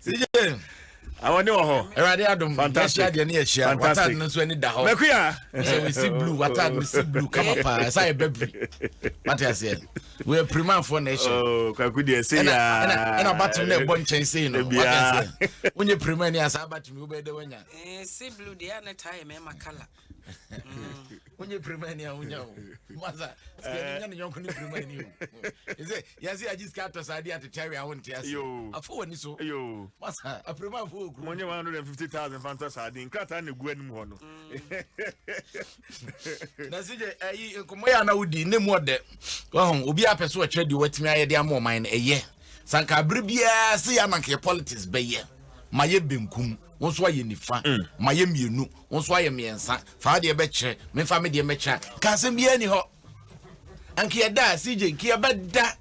CJ. I want to know. Fantastic. Fantastic. Mekuya. We see blue. We see blue. Come up. I say baby. What I say? We are prima for nation. Oh, Kakudi say ya. And about to make one change say no. What I say? When you prima ni asa about me be the one ya. See blue the other time me makala. When you prima ni unya. Maza. Skeni nyane yonko ni prima ni. Is it? Yes, I just got to side to tell you I want to ask. Yo. Afọ ni so. Yo. Maza. A prima for money 150,000 fantasy adin krata na gu anim ho no na sije ayi nkomo ya na wudi ne mu ode obi apeso akire di watimi aye de amoman na eye sanka bere bia se ya manke politics beye maye benkum wonso aye nifa maye mienu wonso aye miensa fa de be kire me fa me de me kire ka se bia ni ho anke ya da sije ke ya beda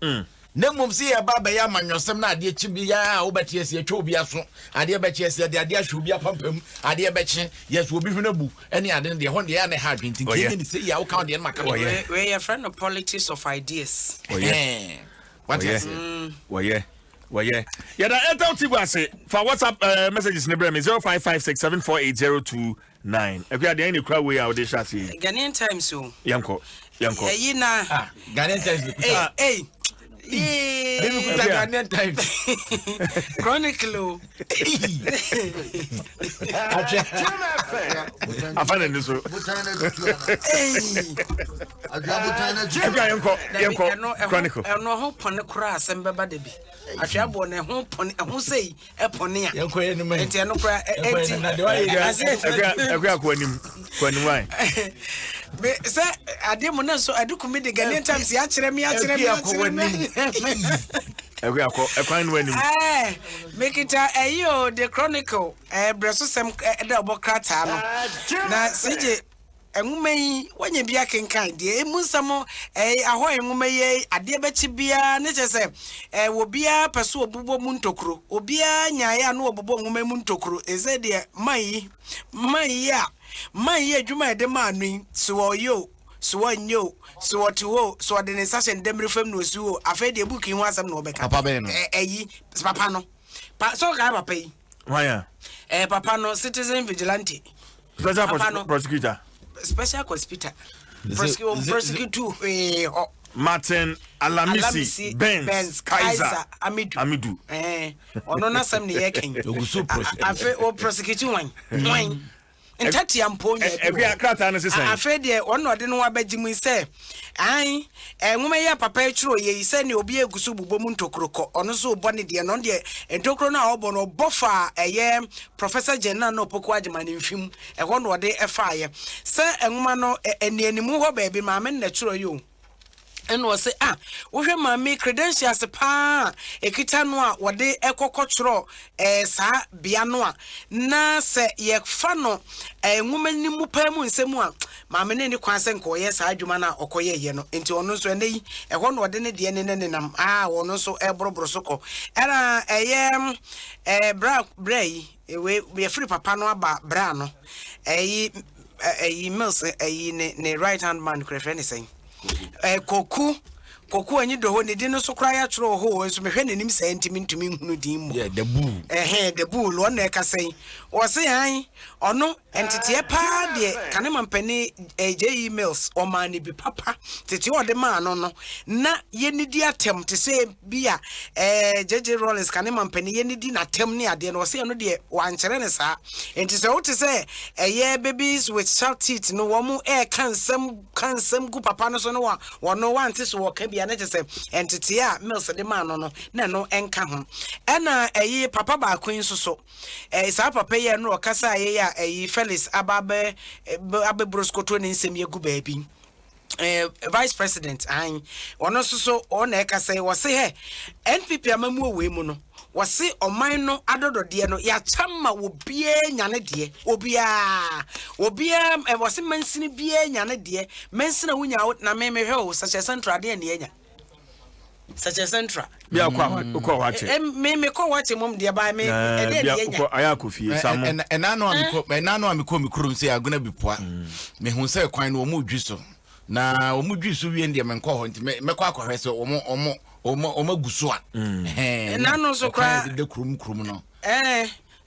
na mum se ya baba ya manwosem na ade chi bia obeti ese atwa obi aso ade be chi ese ade ahwe obi apampam ade be chi yes obi hwena bu ene ade de ho de ya na ha dwintin ke ni se ya wo count de maka we your friend of politics of ideas what is Woye ya da enter tibu ase for WhatsApp messages ne brem 0556748029 ekwa de any crowd way out dey chat here Ghanaian Times so yanko yi na Ghanaian Times hey Baby kuta Ghanaian Times Chronicle afana ni so yanko Chronicle no ho pone kura asem beba de bi atwabo ne ho pone ho sei e pone a yanko ye ni me enti no kura enti ekwa kwanim why me say ade mo na so adukumi de Ghanaian Times ya kire me ekwan wani make it ayo the Chronicle breso sem de obokrata no na sije enwuma yi wanya bia kenkan de emunsamo aho enwuma yi ade bechi bia ne chese wo bia peso obubo mu ntokuro obia nyaaya no obubo enwuma mu ntokuro eze de mai adwuma de manu so yo so nyo so otiwo so de ne sashen demre fam no suwo afa de book yi ho asem no obeka papa be no papa no so ka papa yi why papa no citizen vigilante special prosecutor prosecutor Martin Alamisi Benz Kaiser Amidu ono na sam ne yeken oguso afa o prosecutor wan Ntati amponya ebi akrata no sesen afa de ono de no abagimu se an enwuma ya papa etro ye se ne obi egusu bubo mu ntokroko ono so bone de no de ntokro na obo no bofa eye Professor Jenna no poko agimane mfim ho no de efa ye se enwuma no enianimu ho ba bi ma me na tro yo eno se wo hwe ma me credentials pa ekita no a wode ekokotro sa bia no a na se ye fa no enwuma ni mu pa mu nsemu a ma me ne kwan se nko ye sa adwuma na okoye ye no enti ono so ene ho no wode ne de ne nam ono so ebrobro so ko era brai we free papa no aba bra no mills ne right hand man crefre ne sen koku anyi do ho ne di no so kra ya twro ho enso mehwe nanim sa ntimi ntumi hunu din mu the bull the bull lo na ka sen wo se han ono entity pa de kanema mpani AJ emails o ma ne bi papa tete o de ma no no na ye ni di atem te se bia JJ Rollins kanema mpani ye ni di na tem ne ade no se no de wankere ne sa enti se wo te se babies with sharp teeth no wo mu kansam gu papa no so no wo no wante so wo ka bia na te se entity a mills de ma no no na no enka ho ena papa ba kwin so sa papa ye no kasa ye ya Felix ababe broskoto ne nsem yegu baabi vice president ono so on e ka say wo se he NPP amamu owe mu no wo se oman no adodode no ya chamma wo bie nyane de obia wo se mansini bie nyane de mansina wunya na memehwe o such a central de ne nya such a central bia kwa wache me ko wache mom de ba me e de nya aya ko fie samo enano amiko mikrum se aguna bipoa me hu se kwan no mu dwi so na omu dwi so wie ndie me nko ho nti me kwa akɔhwɛ se oma gusua na no so kwa de krum no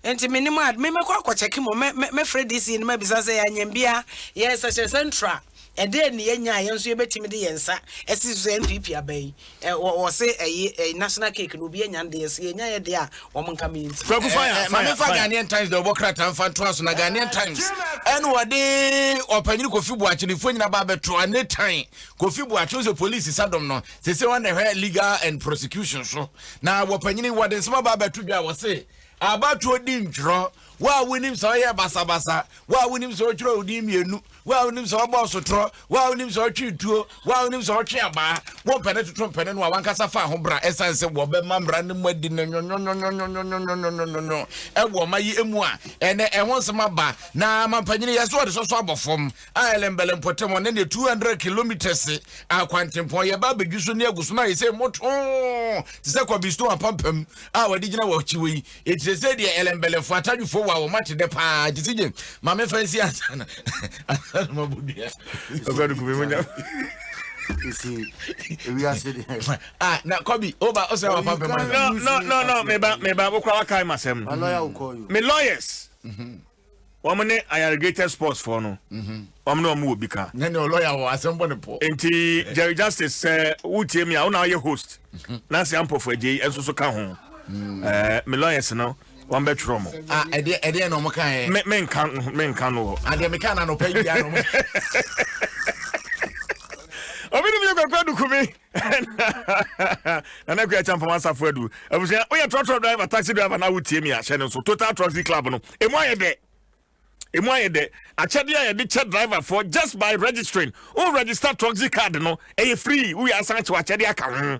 enti minimum me kwa check mo me Freddy si no mabisa say anyambia yes central ede ne yenya yenso yebetimi de yensa esiso NPP abai wo say national cake no bi yenya de yes yenya ye de a wo monka me nti Ghanaian Times the Democrat and fan to na Ghanaian Times and wade opanyini Kofi Boakye ne fo nyina ba beto ane time Kofi Boakye so police sadom no say one the legal and prosecution so na opanyini wade nsema ba beto bia wo say abatu odi ntro wa winim so ye basabasa wa winim so tro odi mienu wa winim so boss tro wa winim so twituo wa winim so twe aba wo pene to pene no wankasa fa ho bra essence wo be mamra ne madi no e wo mayi emu a ene e ho nsema ba na mampanyine yeso de so abofom a elembele mpotem ne 200 kilometers akwantempo ye ba bedwiso ne aguso na yese moto se kwa bisto apampam a wadi gina wa chiwi eti se de elembele fo atadwufo wa wo mate de pa jisije mame fancy asana mabudia ogadu kubimunya we are sitting na Kobi over ose wa papa no me ba bokwa wakai masem a lawyer will call you me lawyers womne irrigated sports for no womne omo obika ne lawyer wo asembo ne po enti Jerry Justice wutie me a una ye host na se ampofo agye enso so ka ho me lawyers no one bedroom ede no mo kan men kan no ade me kan na no pa ya no Obinu mi ko kwadu kumi na kwa champa masafo adu abusia oya trotro driver taxi driver na wutie mi a hye no so Total Taxi Club no emu ayede achede ayede che driver for just by registering o register taxi card no e free we asan che achede aka ho